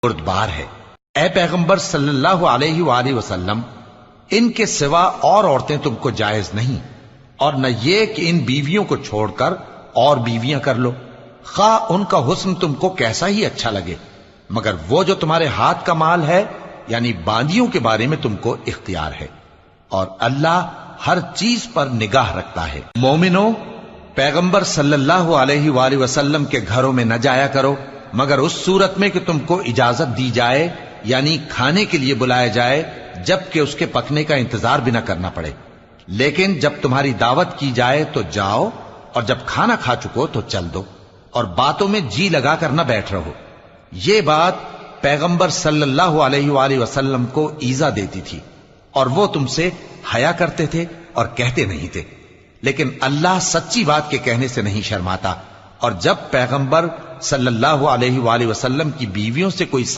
بردبار ہے۔ اے پیغمبر صلی اللہ علیہ وآلہ وسلم، ان کے سوا اور عورتیں تم کو جائز نہیں، اور نہ یہ کہ ان بیویوں کو چھوڑ کر اور بیویاں کر لو، خواہ ان کا حسن تم کو کیسا ہی اچھا لگے، مگر وہ جو تمہارے ہاتھ کا مال ہے یعنی باندیوں کے بارے میں تم کو اختیار ہے، اور اللہ ہر چیز پر نگاہ رکھتا ہے۔ مومنو، پیغمبر صلی اللہ علیہ وآلہ وسلم کے گھروں میں نہ جایا کرو مگر اس صورت میں کہ تم کو اجازت دی جائے، یعنی کھانے کے لیے بلایا جائے جبکہ اس کے پکنے کا انتظار بھی نہ کرنا پڑے، لیکن جب تمہاری دعوت کی جائے تو جاؤ، اور جب کھانا کھا چکو تو چل دو، اور باتوں میں جی لگا کر نہ بیٹھ رہو۔ یہ بات پیغمبر صلی اللہ علیہ وآلہ وسلم کو ایذا دیتی تھی، اور وہ تم سے حیا کرتے تھے اور کہتے نہیں تھے، لیکن اللہ سچی بات کے کہنے سے نہیں شرماتا، اور جب پیغمبر صلی اللہ علیہ وآلہ وسلم کی بیویوں سے کوئی